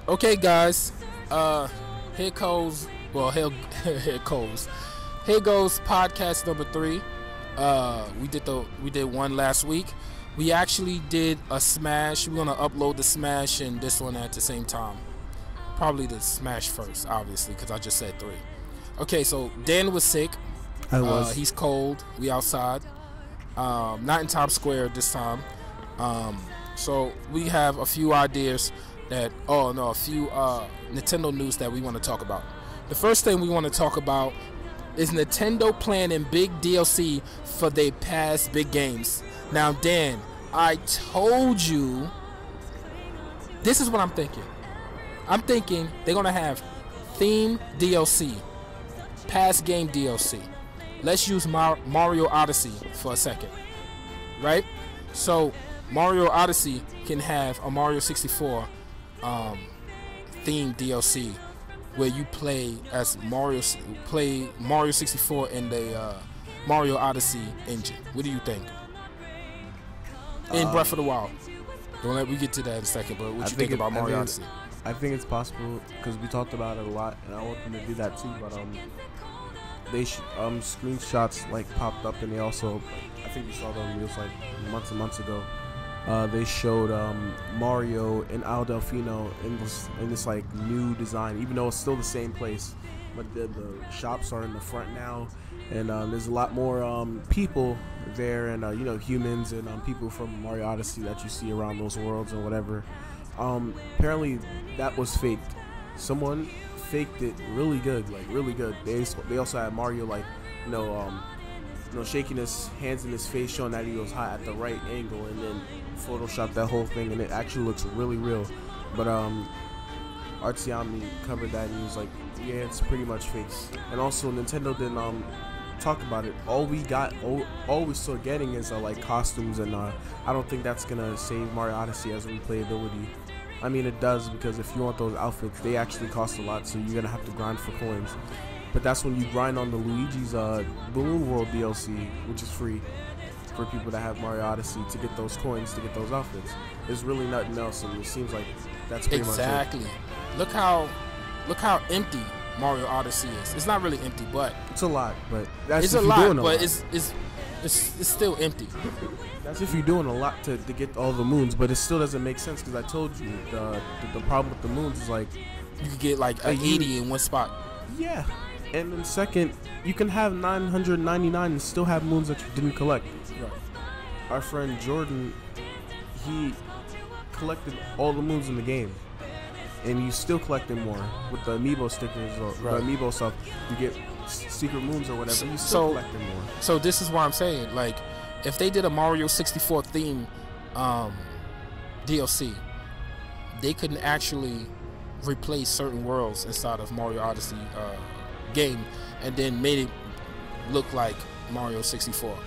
Okay, guys. Here goes. Well, here goes. Here goes podcast number 3. We did one last week. We actually did a Smash. We're gonna upload the Smash and this one at the same time. Probably the Smash first, obviously, because I just said 3. Okay, so Dan was sick. I was. He's cold. We outside. Not in Times Square this time. So we have a few ideas a few Nintendo news that we want to talk about. The first thing we want to talk about is Nintendo planning big DLC for their past big games. Now, Dan, I told you, this is what I'm thinking. I'm thinking they're going to have theme DLC, past game DLC. Let's use Mario Odyssey for a second, right? So Mario Odyssey can have a Mario 64 theme DLC where you play as Mario 64 in the Mario Odyssey engine. What do you think? In Breath of the Wild. Don't let me get to that in a second, but what you think about Mario Odyssey? I think it's possible because we talked about it a lot, and I want them to do that too. But they screenshots like popped up, and they also, I think we saw them reels like months and months ago. They showed Mario and Al Delfino in this like new design, even though it's still the same place, but the shops are in the front now, and there's a lot more people there, and humans and people from Mario Odyssey that you see around those worlds and whatever. Apparently that was faked. Someone faked it really good, like really good. They also had Mario like shaking his hands in his face, showing that he was high at the right angle, and then photoshopped that whole thing, and it actually looks really real. But Artsiami covered that, and he was like, yeah, it's pretty much fakes. And also Nintendo didn't talk about it. All we still getting is like costumes, and I don't think that's gonna save Mario Odyssey as replayability. I mean, it does, because if you want those outfits, they actually cost a lot, so you're gonna have to grind for coins. But that's when you grind on the Luigi's Balloon World DLC, which is free for people that have Mario Odyssey, to get those coins, to get those outfits. There's really nothing else, and it seems like that's pretty much it. Exactly. Look how empty Mario Odyssey is. It's not really empty, but it's a lot. But that's it's if a you're lot, doing a but lot. it's still empty. That's if you're doing a lot to get all the moons, but it still doesn't make sense, because I told you the problem with the moons is like you could get like an 80 in one spot. Yeah. And then second, you can have 999 and still have moons that you didn't collect. Right. Our friend Jordan, he collected all the moons in the game, and he's still collecting more with the amiibo stickers or the amiibo stuff. You get secret moons or whatever. He's still collecting more. So this is what I'm saying. Like, if they did a Mario 64 theme DLC, they couldn't actually replace certain worlds inside of Mario Odyssey game, and then made it look like Mario 64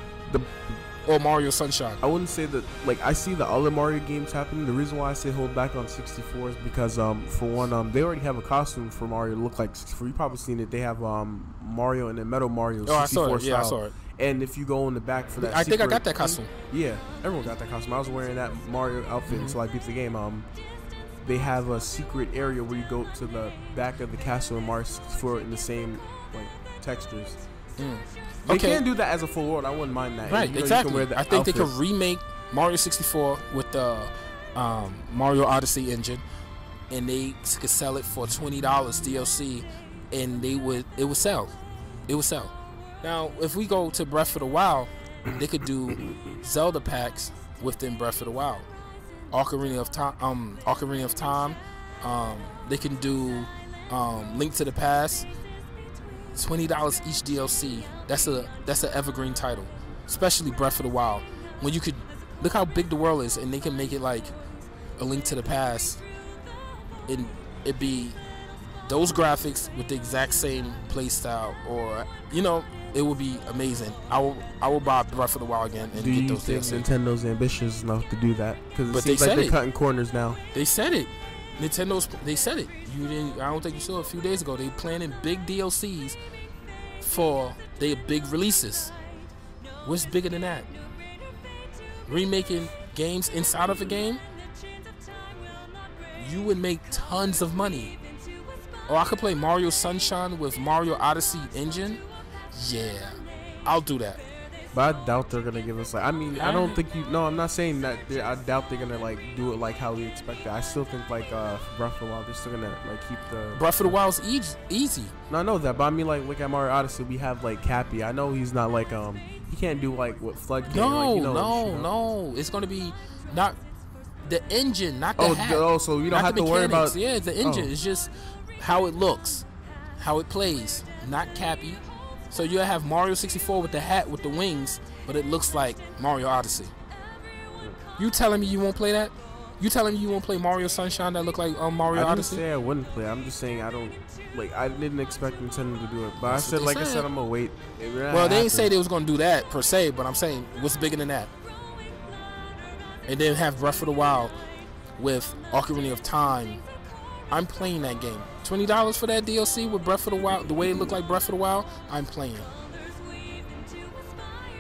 or Mario Sunshine. I wouldn't say that. Like, I see the other Mario games happening. The reason why I say hold back on 64 is because for one, they already have a costume for Mario to look like 64. You probably seen it. They have Mario and then Metal Mario 64 I saw it. style. Yeah, I saw it. And if you go in the back for that, I think I got that costume. Yeah, everyone got that costume. I was wearing that Mario outfit until I beat the game. They have a secret area where you go to the back of the castle in Mario 64 in the same like textures. They can do that as a full world. I wouldn't mind that. Right, exactly. I think they could remake Mario 64 with the Mario Odyssey engine, and they could sell it for $20 DLC, and it would sell. It would sell. Now, if we go to Breath of the Wild, they could do Zelda packs within Breath of the Wild. Ocarina of Time. They can do Link to the Past. $20 each DLC. That's an evergreen title, especially Breath of the Wild. When you could look how big the world is, and they can make it like a Link to the Past, and it'd be those graphics with the exact same play style, or it would be amazing. I will buy Breath of the Wild again and get those DLC. Do you think Nintendo's ambitious enough to do that? Because it seems like they're cutting corners now. They said it. They said it. I don't think you saw it a few days ago. They planning big DLCs for their big releases. What's bigger than that? Remaking games inside of a game? you would make tons of money. Or I could play Mario Sunshine with Mario Odyssey engine. Yeah, I'll do that. But I doubt they're gonna give us like. I mean, I don't think you. No, I'm not saying that. I doubt they're gonna like do it like how we expected. I still think like Breath of the Wild, they're still gonna like keep the. Breath of the Wild's easy. No, I know that, but I mean like look at Mario Odyssey. We have like Cappy. I know he's not like he can't do like what Flood can. No, like, no. It's gonna be not the engine, not the hat. Oh, so you don't have to worry about. Yeah, the engine. It's just how it looks, how it plays, not Cappy. So you'll have Mario 64 with the hat with the wings, but it looks like Mario Odyssey. You telling me you won't play that? You telling me you won't play Mario Sunshine that look like Mario Odyssey? I didn't say I wouldn't play. I'm just saying I don't like. I didn't expect Nintendo to do it, but I said like I said I'm gonna wait. Well, they didn't say they was gonna do that per se, but I'm saying what's bigger than that? And then have Breath of the Wild with Ocarina of Time. I'm playing that game. $20 for that DLC with Breath of the Wild, the way it looked like Breath of the Wild, I'm playing.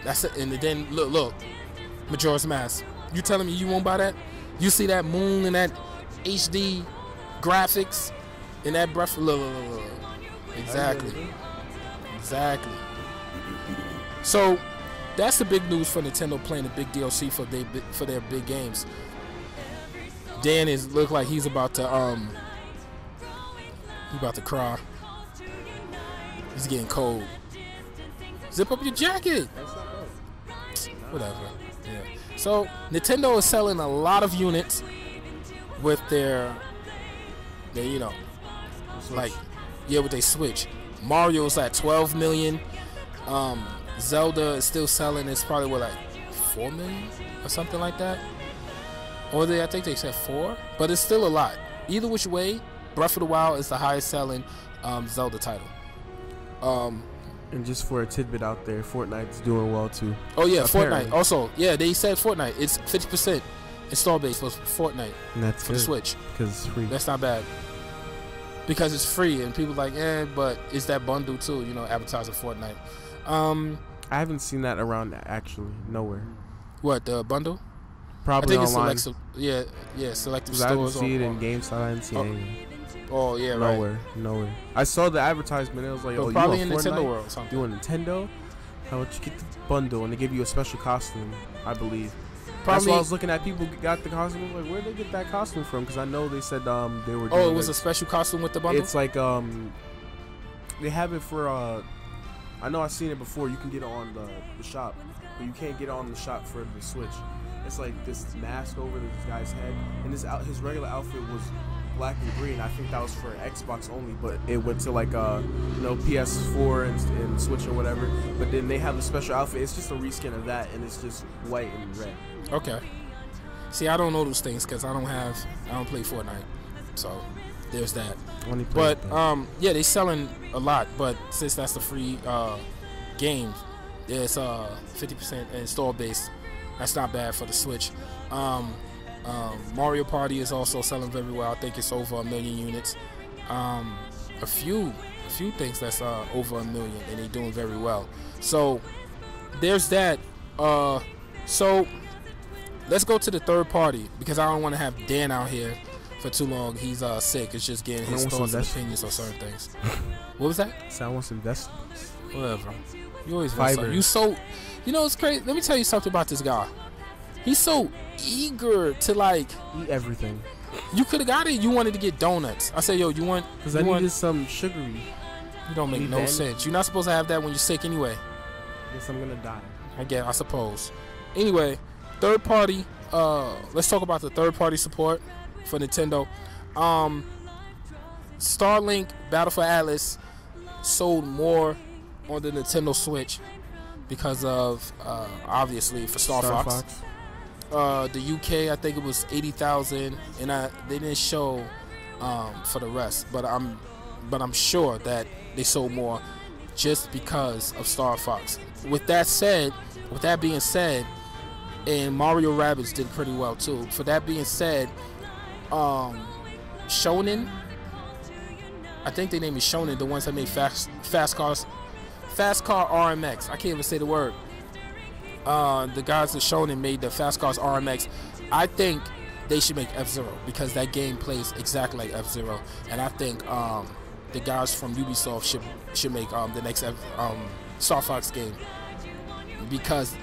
That's it. And then look, Majora's Mask. You telling me you won't buy that? You see that moon and that HD graphics and that Breath of look. Exactly. So that's the big news for Nintendo playing the big DLC for their big games. Dan look like he's about to cry. He's getting cold. Zip up your jacket. Whatever. Yeah. So Nintendo is selling a lot of units with their with their Switch. Mario's at 12 million. Zelda is still selling. It's probably like 4 million or something like that. Or I think they said 4, but it's still a lot. Either which way, Breath of the Wild is the highest selling Zelda title. And just for a tidbit out there, Fortnite's doing well too. Oh yeah, apparently. Fortnite also. Yeah, they said Fortnite. It's 50% install base for Fortnite. And that's for the Switch. Because it's free. That's not bad. Because it's free and people like, but it's that bundle too, advertising Fortnite. I haven't seen that around actually nowhere. What, the bundle? Probably I think online. It's selective stores. I didn't see it in GameStop. I didn't see anything. Oh yeah, nowhere. I saw the advertisement. It was like, probably you in Nintendo World or something. You want Nintendo? How about you get the bundle and they give you a special costume? I believe. That's why I was looking at people got the costume. Like, where'd they get that costume from? Because I know they said they were. Oh, it was a special costume with the bundle. It's like they have it for I know I've seen it before. You can get it on the shop, but you can't get it on the shop for the Switch. It's like this mask over this guy's head, and his regular outfit was black and green. I think that was for Xbox only, but it went to like PS4 and Switch or whatever. But then they have a special outfit. It's just a reskin of that, and it's just white and red. Okay. See, I don't know those things because I don't play Fortnite, so there's that. But they selling a lot. But since that's the free game, it's 50% install base. That's not bad for the Switch. Mario Party is also selling very well. I think it's over 1 million units. A few things that's over 1 million, and they're doing very well. So there's that. So let's go to the third party because I don't want to have Dan out here for too long. He's sick. It's just getting his thoughts and opinions on certain things. What was that? So I want some vegetables. Whatever. You always want some. It's crazy. Let me tell you something about this guy. He's so eager to like eat everything. You could have got it. You wanted to get donuts. I said, yo, you want? Because I needed some sugary. You don't make no sense. You're not supposed to have that when you're sick anyway. Guess I'm gonna die. I suppose. Anyway, third party. Let's talk about the third party support for Nintendo. Starlink Battle for Atlas sold more on the Nintendo Switch because of obviously for Star Fox. The UK, I think it was 80,000, and they didn't show for the rest, but I'm sure that they sold more just because of Star Fox. With that being said, and Mario Rabbids did pretty well too. For that being said, Shonen, I think they named it Shonen, the ones that made Fast Car RMX. I can't even say the word. The guys that Shonen made the Fast Cars RMX. I think they should make F-Zero, because that game plays exactly like F-Zero, and I think the guys from Ubisoft should make the next Star Fox game, because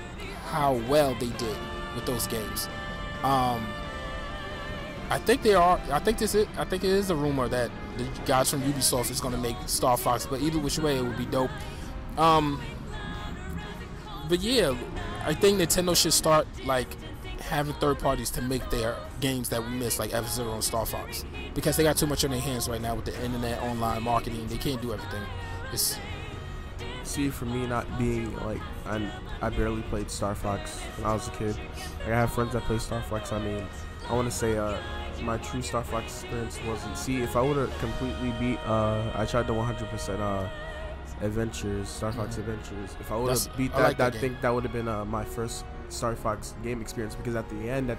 how well they did with those games. I think it is a rumor that the guys from Ubisoft is going to make Star Fox, but either which way, it would be dope. But yeah, I think Nintendo should start like having third parties to make their games that we miss, like F-Zero and Star Fox, because they got too much on their hands right now with the internet, online marketing. They can't do everything. See, for me, not being like, I barely played Star Fox when I was a kid. Like, I have friends that play Star Fox. I mean, I want to say my true Star Fox experience wasn't. See, if I would have completely beat, I tried the 100% Adventures, Star Fox Adventures. If I would have beat that, I think that would have been my first Star Fox game experience, because at the end,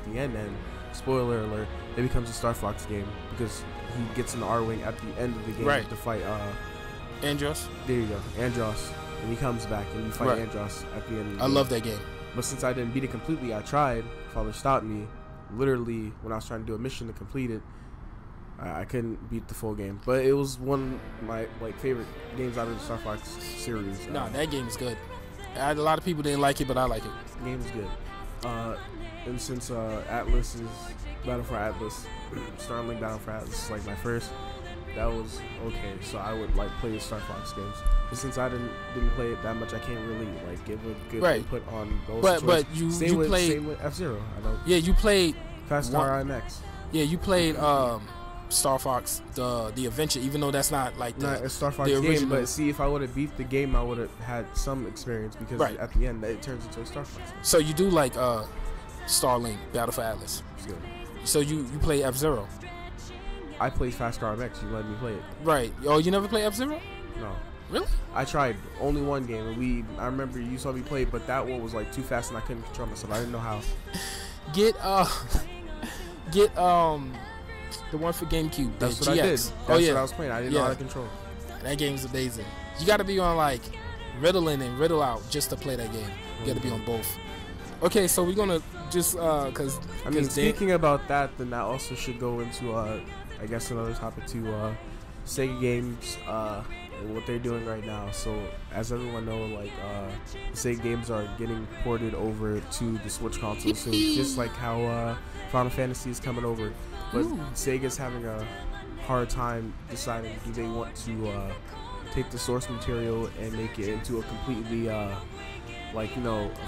spoiler alert, it becomes a Star Fox game because he gets an R-Wing at the end of the game to fight Andros. There you go, Andros, and he comes back and you fight Andros at the end of the game. I love that game. But since I didn't beat it completely, I tried. Father stopped me. Literally, when I was trying to do a mission to complete it, I couldn't beat the full game. But it was one of my favorite games out of the Star Fox series. No, that game is good. A lot of people didn't like it, but I like it. The game is good. And since Atlas is Battle for Atlas, Starlink Battle for Atlas is like my first, that was okay. So I would like play the Star Fox games. But since I didn't play it that much, I can't really like give a good input on those. But you played same with F-Zero. I know. Yeah, you played Fast Car IMX. Yeah, you played Star Fox the Adventure, even though that's not like a Star Fox game. But see, if I would have beat the game, I would have had some experience, because at the end it turns into a Star Fox game. So you do like Starlink Battle for Atlas. It's good. So you play F-Zero. I played Fast Car MX. You let me play it. Right. Oh, you never play F-Zero? No. Really? I tried only one game, and I remember you saw me play it, but that one was like too fast, and I couldn't control myself. I didn't know how. Get the one for GameCube. That's what GX. I did. That's what I was playing. I didn't know how to control. That game's amazing. You got to be on like Riddle in and Riddle out just to play that game. You got to be on both. Okay, so we're gonna just because speaking about that, then that also should go into I guess another topic too. Sega games, what they're doing right now. So as everyone know, like the Sega games are getting ported over to the Switch console soon, just like how Final Fantasy is coming over. But Sega's having a hard time deciding, do they want to take the source material and make it into a completely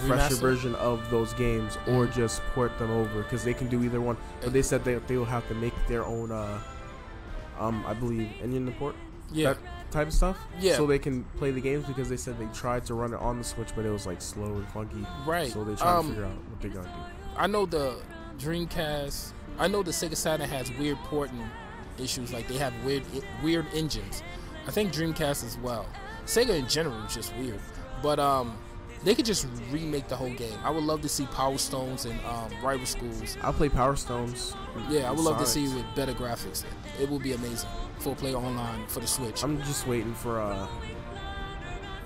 fresher version of those games, or just port them over, because they can do either one. But they said they will have to make their own I believe engine port, that type of stuff, so they can play the games, because they said they tried to run it on the Switch, but it was like slow and funky, so they try to figure out what they're gonna do. I know the Dreamcast, I know the Sega Saturn has weird porting issues, like they have weird engines. I think Dreamcast as well. Sega in general is just weird, but they could just remake the whole game. I would love to see Power Stones and Rival Schools. I'll play Power Stones. Yeah, I would love to see it with better graphics. It would be amazing. Full play online for the Switch. I'm just waiting for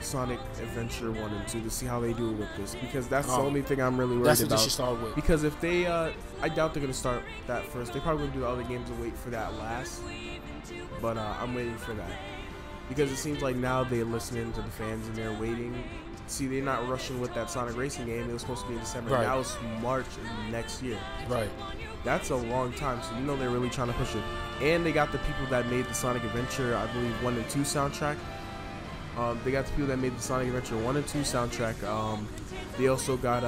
Sonic Adventure 1 and 2 to see how they do with this, because that's the only thing I'm really worried about. That's what they should start with. Because if they, I doubt they're going to start that first. They're probably going to do the other games and wait for that last. But I'm waiting for that. Because it seems like now they're listening to the fans and they're waiting. See, they're not rushing with that Sonic Racing game. It was supposed to be in December. Right. That was March of next year. Right. That's a long time, so they're really trying to push it. And they got the people that made the Sonic Adventure, I believe, 1 and 2 soundtrack. They got the people that made the Sonic Adventure 1 and 2 soundtrack. They also got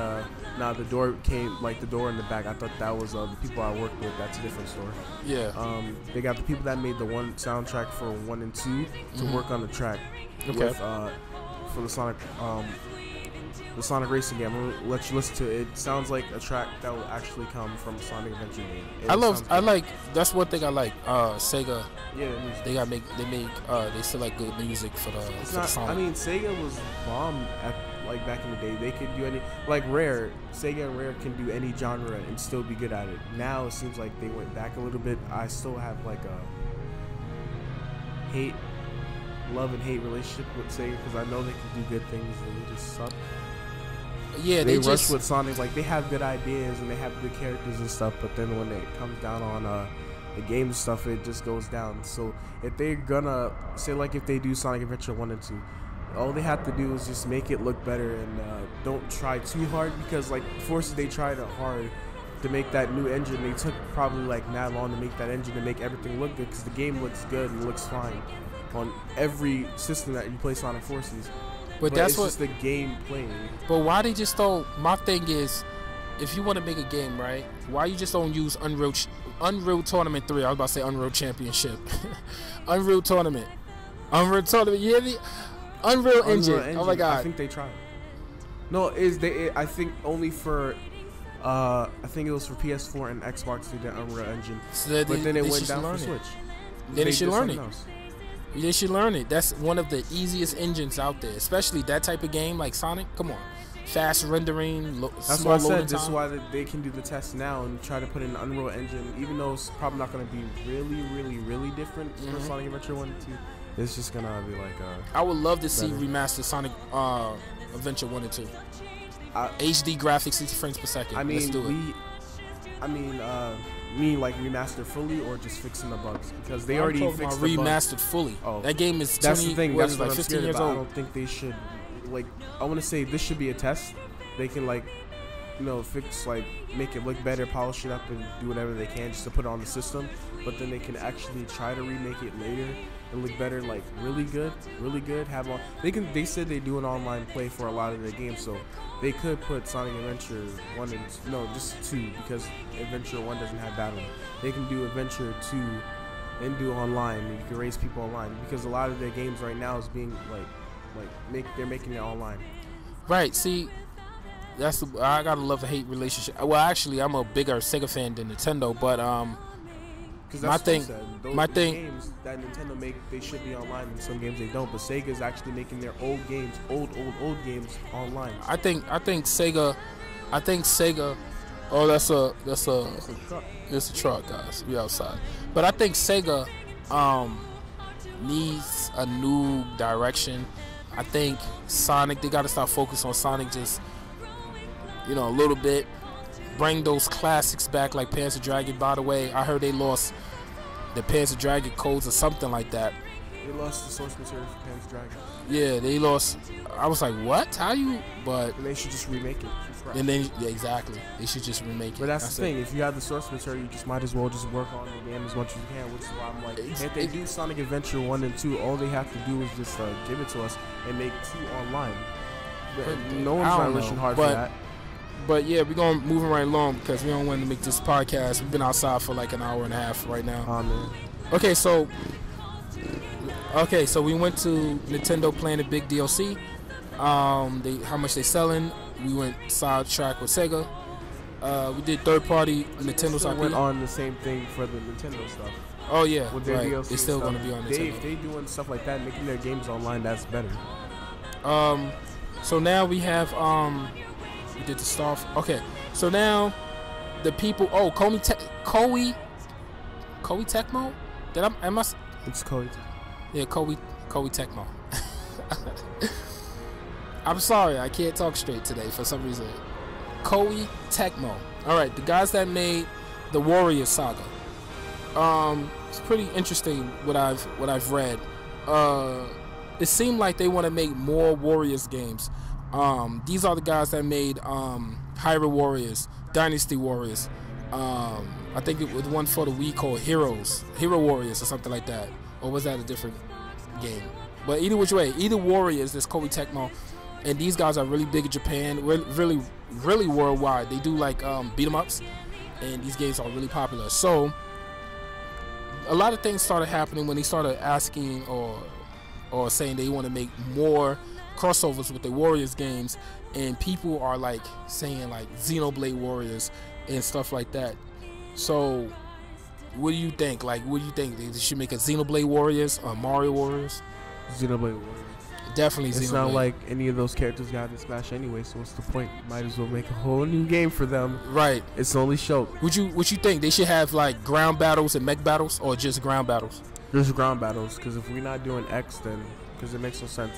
the door came, like the door in the back. I thought that was the people I worked with. That's a different store. Yeah. They got the people that made the one soundtrack for 1 and 2 to work on the track. Okay. With, for the Sonic Racing game. I'm gonna let you listen to it. It sounds like a track that will actually come from a Sonic Adventure game. That's one thing I like. Sega. Yeah, they select good music for the Sonic. I mean, Sega was bomb at back in the day. They could do any Rare. Sega and Rare can do any genre and still be good at it. Now it seems like they went back a little bit. I still have a love and hate relationship with Sega, because I know they can do good things and they just suck. Yeah, they rush just with Sonic. Like, they have good ideas and they have good characters and stuff, but then when it comes down on the game stuff, it just goes down. So if they're gonna say, like, if they do Sonic Adventure 1 and 2, all they have to do is just make it look better and don't try too hard, because like Forces, they tried hard to make that new engine. They took probably like that long to make that engine to make everything look good, because the game looks good and looks fine on every system that you play Sonic Forces. But that's just the game playing. But why they just don't? My thing is, if you want to make a game, right? Why you just don't use Unreal Tournament 3? I was about to say Unreal Championship. Unreal Tournament. Yeah, the Unreal Engine. Oh my God. I think they tried. No, I think only for I think it was for PS4 and Xbox they did Unreal Engine. So but then it went down for Switch. Then they should learn it. They should learn it. That's one of the easiest engines out there, especially that type of game like Sonic. Come on. Fast rendering, that's why I said this is why they can do the test now and try to put in an Unreal Engine, even though it's probably not going to be really different for Sonic Adventure 1 and 2. It's just going to be like I would love to see remastered Sonic Adventure 1 and 2. HD graphics, 60 frames per second. I mean, let's do it. Like remastered fully or just fixing the bugs, because they already fixed the remastered bugs. Fully. Oh, that game is 20, that's the thing. That's like 15 years old. I don't think they should. Like, I want to say this should be a test. They can, like, you know, fix, like, make it look better, polish it up, and do whatever they can just to put it on the system. But then they can actually try to remake it later and look better, like really good. Have on. They said they do an online play for a lot of their games, so they could put Sonic Adventure 1 and just 2, because Adventure 1 doesn't have battle. They can do Adventure 2 and do online, and you can raise people online, because a lot of their games right now is being they're making it online. Right. See, I gotta love the hate relationship. Well, actually, I'm a bigger Sega fan than Nintendo, but my thing games that Nintendo make, they should be online, and some games they don't. But Sega is actually making their old games, old games online. I think Sega. Oh, it's a truck, guys. We outside. But I think Sega needs a new direction. I think Sonic, they got to start focusing on Sonic just, a little bit. Bring those classics back like Panzer Dragon. By the way, I heard they lost the Panzer Dragon codes or something like that. They lost the source material for Panzer Dragon. Yeah, they lost. I was like, what? How you? But and they should just remake it. And then, exactly. They should just remake it. But that's the thing. If you have the source material, you just might as well just work on the game as much as you can, which is why I'm like, if they do Sonic Adventure 1 and 2, all they have to do is just give it to us and make 2 online. No one's not wishing hard for that. But yeah, we're going to move right along because we don't want to make this podcast. We've been outside for like an hour and a half right now. Oh, man. Okay, so we went to Nintendo playing the big DLC. How much they selling. We went sidetrack with Sega. We did third-party Nintendo's IP. Went on the same thing for the Nintendo stuff. Oh yeah, with their right. DLC They're still going to be on Nintendo. If they doing stuff like that, making their games online, that's better. So now we have we did the stuff. Okay, so now the people. Oh, Koei Tecmo. It's Koei. Yeah, Koei Tecmo. I'm sorry, I can't talk straight today for some reason. Koei Tecmo. All right, the guys that made the Warriors Saga. It's pretty interesting what I've read. It seemed like they want to make more Warriors games. These are the guys that made Hyrule Warriors, Dynasty Warriors. I think it was one for the Wii called Hero Warriors or something like that. Or was that a different game? But either which way, either Warriors, there's Koei Tecmo. And these guys are really big in Japan, really worldwide. They do like beat 'em ups, and these games are really popular. So a lot of things started happening when they started asking or saying they want to make more crossovers with the Warriors games, and people are like saying like Xenoblade Warriors and stuff like that. So what do you think? Like, what do you think? They should make a Xenoblade Warriors or Mario Warriors? Xenoblade Warriors. Definitely Xenoblade. It's not like any of those characters got in Smash anyway, so what's the point? Might as well make a whole new game for them. Right. It's only show. What you think? They should have like ground battles and mech battles, or just ground battles? Just ground battles, because if we're not doing X, then because it makes no sense.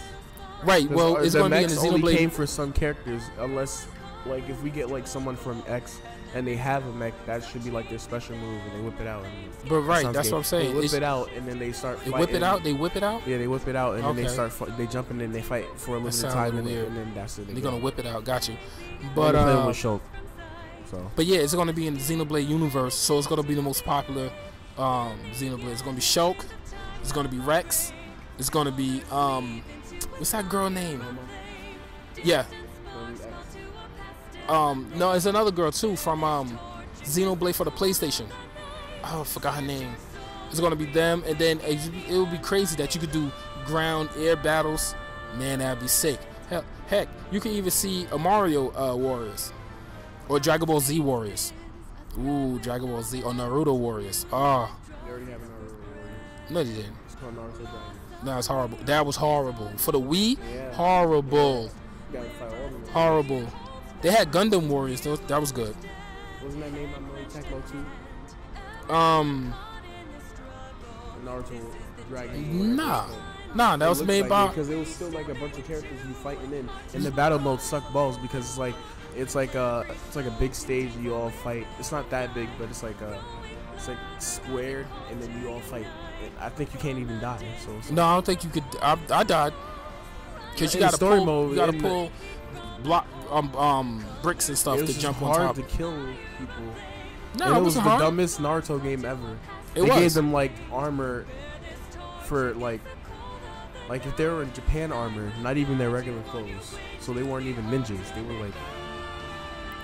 Right. Well, it's going to be in the only Xenoblade. came for some characters, unless like if we get like someone from X and they have a mech, that should be like their special move, and they whip it out. But right, that's what I'm saying. They whip it out, and then they start. They whip it out. They whip it out. Yeah, they whip it out, and then they start. They jump and then they fight for a limited time, and then that's it. They're gonna whip it out. Got you. But with Shulk. So. But yeah, it's gonna be in the Xenoblade universe, so it's gonna be the most popular Xenoblade. It's gonna be Shulk. It's gonna be Rex. It's gonna be what's that girl name? Yeah. No, it's another girl too from Xenoblade for the PlayStation. Oh, I forgot her name. It's gonna be them, and then it would be crazy that you could do ground air battles. Man, that'd be sick. Heck, you can even see a Mario Warriors or Dragon Ball Z Warriors. Ooh, Dragon Ball Z or Naruto Warriors. Oh. They already have a Naruto Warriors. No, they didn't. It's called Naruto Dragon. No, it's horrible. That was horrible for the Wii. Yeah. Horrible. You gotta fight all of them. Horrible. They had Gundam Warriors. That was good. Wasn't that made by Mario Tecmo too? Naruto Dragon. Nah, that was made by. Because it was still like a bunch of characters you fighting in, and the battle mode sucked balls because it's like a big stage you all fight. It's not that big, but it's like squared, and then you all fight. And I think you can't even die. So no, I don't think you could. I died because you got to pull. Mode, you got to pull block bricks and stuff to jump on top. It was hard to kill people. No, it was hard. The dumbest Naruto game ever. They gave them like armor for like if they were in Japan armor, not even their regular clothes. So they weren't even ninjas. They were like.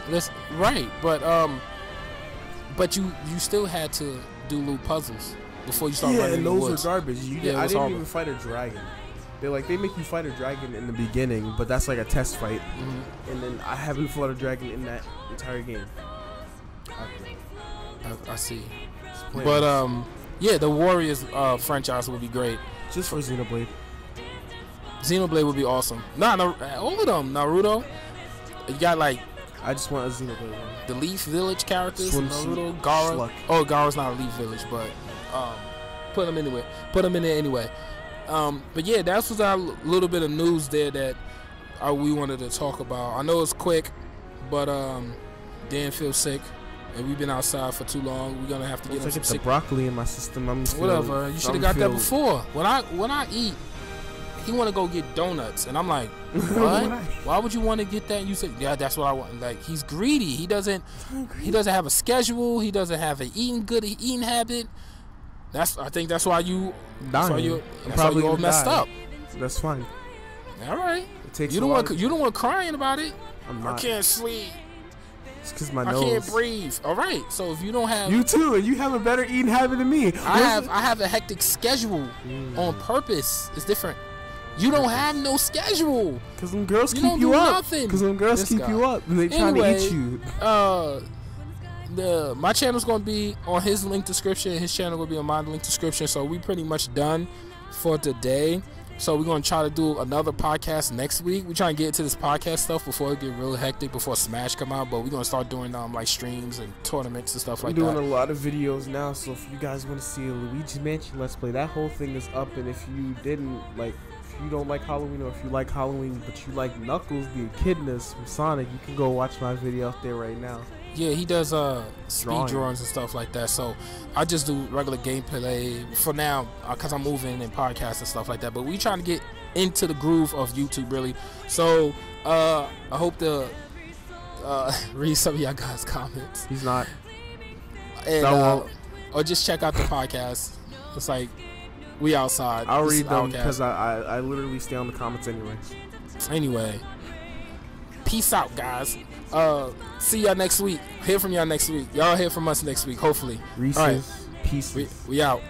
That's right, but you still had to do little puzzles before you start running in the woods. And those were garbage. I didn't even fight a dragon. They make you fight a dragon in the beginning, but that's like a test fight. Mm-hmm. And then I haven't fought a dragon in that entire game. I see. But yeah, the Warriors franchise would be great. Just for Xenoblade. Xenoblade would be awesome. All of them. Naruto. You got like. I just want a Xenoblade one. The Leaf Village characters. Naruto, Gaara. Oh, Gaara's not a Leaf Village, but put them anyway. Put them in there anyway. But yeah, that was our little bit of news there that we wanted to talk about. I know it's quick, but Dan feels sick, and we've been outside for too long. We're gonna have to get him some sick. The broccoli in my system. Whatever. You should have got that before. When I eat, he want to go get donuts, and I'm like, what? Why would you want to get that? And you said, yeah, that's what I want. Like, he's greedy. He doesn't have a schedule. He doesn't have an eating habit. I think that's why you. That's why you all messed up. That's fine. All right. You don't want crying about it. I can't sleep. It's because my nose. I can't breathe. All right. So if you don't have. You too, and you have a better eating habit than me. I have a hectic schedule on purpose. It's different. You don't have no schedule. Because them girls keep you up. Because them girls keep you up, and they trying to eat you. My channel's gonna be on his link description. His channel will be on my link description. So we pretty much done for today. So we're gonna try to do another podcast next week. We're trying to get into this podcast stuff before it get real hectic, before Smash come out. But we're gonna start doing like streams and tournaments and stuff like that. We're doing a lot of videos now. So if you guys want to see a Luigi Mansion Let's Play, that whole thing is up. And if you didn't like. If you don't like Halloween, or if you like Halloween but you like Knuckles the Echidnas from Sonic, you can go watch my video out there right now. Yeah, he does speed drawings and stuff like that. So I just do regular gameplay for now because I'm moving and podcasts and stuff like that. But we trying to get into the groove of YouTube really. So I hope to read some of y'all guys' comments. He's not. And, or just check out the podcast. It's like. We outside. I'll read them because I literally stay on the comments anyway. Anyway, peace out, guys. See y'all next week. Hear from y'all next week. Y'all hear from us next week, hopefully. Reese's. All right. Pieces. We out.